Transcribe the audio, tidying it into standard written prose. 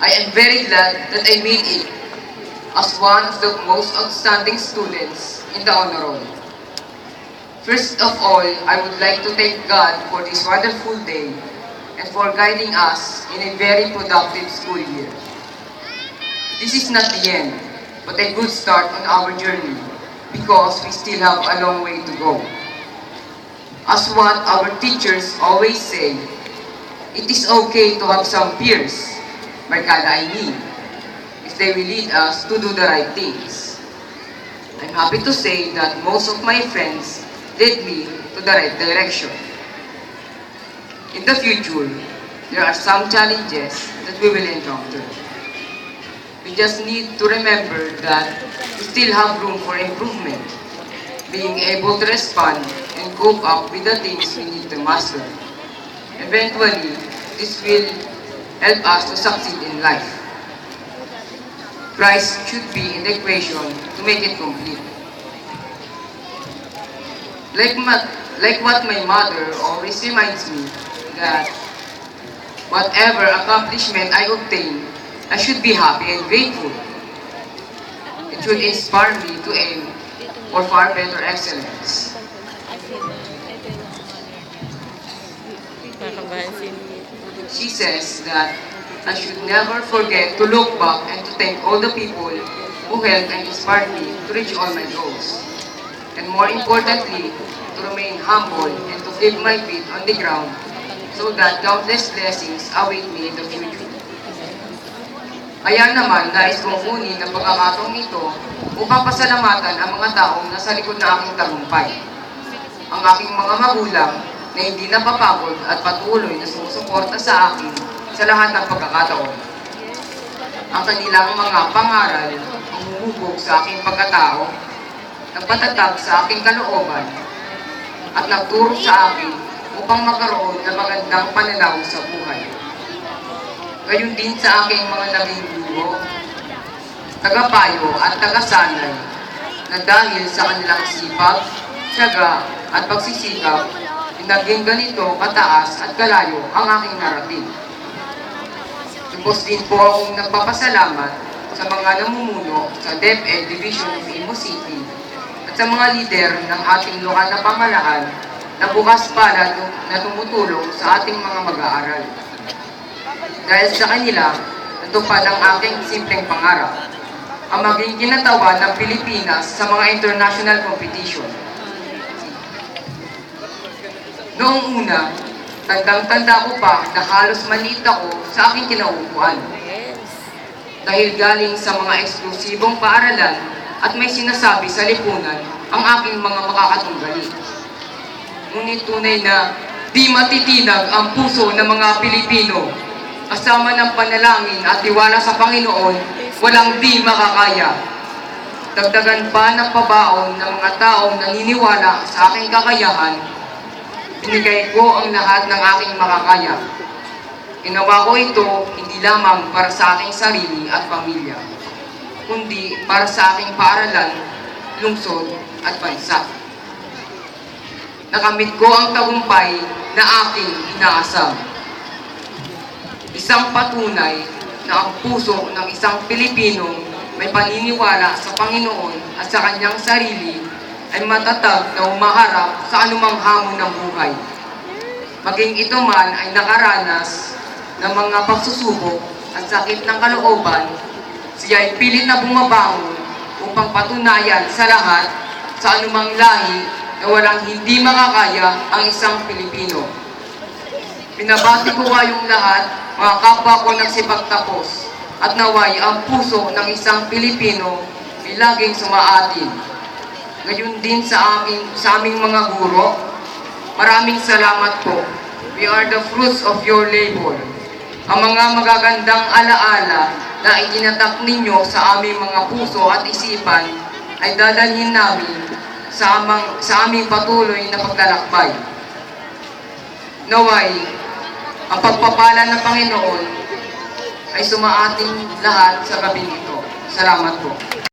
I am very glad that I made it as one of the most outstanding students in the honor roll. First of all, I would like to thank God for this wonderful day and for guiding us in a very productive school year. This is not the end, but a good start on our journey because we still have a long way to go. As what our teachers always say, it is okay to have some peers, barkada I mean, if they will lead us to do the right things. I'm happy to say that most of my friends led me to the right direction. In the future, there are some challenges that we will encounter. We just need to remember that we still have room for improvement, being able to respond and cope up with the things we need to master. Eventually, this will help us to succeed in life. Christ should be in the equation to make it complete. Like what my mother always reminds me, that whatever accomplishment I obtain, I should be happy and grateful. It should inspire me to aim for far better excellence. She says that I should never forget to look back and to thank all the people who helped and inspired me to reach all my goals. And more importantly, to remain humble and to keep my feet on the ground so that countless blessings await me in the future. Kaya naman, nais kong kunin ang pagkakataong ito upang pasalamatan ang mga taong nasa likod na aking tagumpay. Ang aking mga magulang na hindi napapagod at patuloy na sumusuporta sa akin sa lahat ng pagkakataon. Ang kanilang mga pangaral ang humubog sa aking pagkatao, nagpatatag sa aking kalooban, at nagturo sa akin upang magkaroon ng magandang pananaw sa buhay. Gayon din sa aking mga naging guro, tagapayo at tagasanay na dahil sa kanilang sipag, tiyaga at pagsisikap, naging ganito kataas at kalayo ang aking narating. Lubos din po akong nagpapasalamat sa mga namumuno sa DepEd Division of Imo City at sa mga lider ng ating lokal na pamahalaan na bukas palad na tumutulong sa ating mga mag-aaral. Dahil sa kanila, natupad ang aking simpleng pangarap, ang maging kinatawan ng Pilipinas sa mga international competition. Noong una, tandang-tanda ko pa na halos maliit ako sa aking kinaupuan. Dahil galing sa mga eksklusibong paaralan at may sinasabi sa lipunan ang aking mga makakatunggali. Ngunit tunay na di matitinag ang puso ng mga Pilipino. Kasama ng panalangin at tiwala sa Panginoon, walang di makakaya. Dagdagan pa ng pabaon ng mga taong naniniwala sa aking kakayahan, binigay ko ang lahat ng aking makakaya. Ginawa ko ito hindi lamang para sa aking sarili at pamilya, kundi para sa aking paaralan, lungsod at bansa. Nakamit ko ang tagumpay na aking inaasam. Isang patunay na ang puso ng isang Pilipino may paniniwala sa Panginoon at sa kanyang sarili ay matatag na umaharap sa anumang hamon ng buhay. Maging ito man ay nakaranas ng mga pagsusubok at sakit ng kalooban, siya ay pilit na bumabangon upang patunayan sa lahat sa anumang lahi na walang hindi makakaya ang isang Pilipino. Binabati ko kayong lahat, mga kapwa ko nagsipagtapos, at naway ang puso ng isang Pilipino ay laging sumaatin. Ngayon din sa aming mga guro, maraming salamat po. We are the fruits of your labor. Ang mga magagandang alaala na itinatak ninyo sa aming mga puso at isipan ay dadalhin namin sa aming patuloy na paglalakbay. Naway, ang pagpapala ng Panginoon ay sumaating lahat sa gabing ito. Salamat po.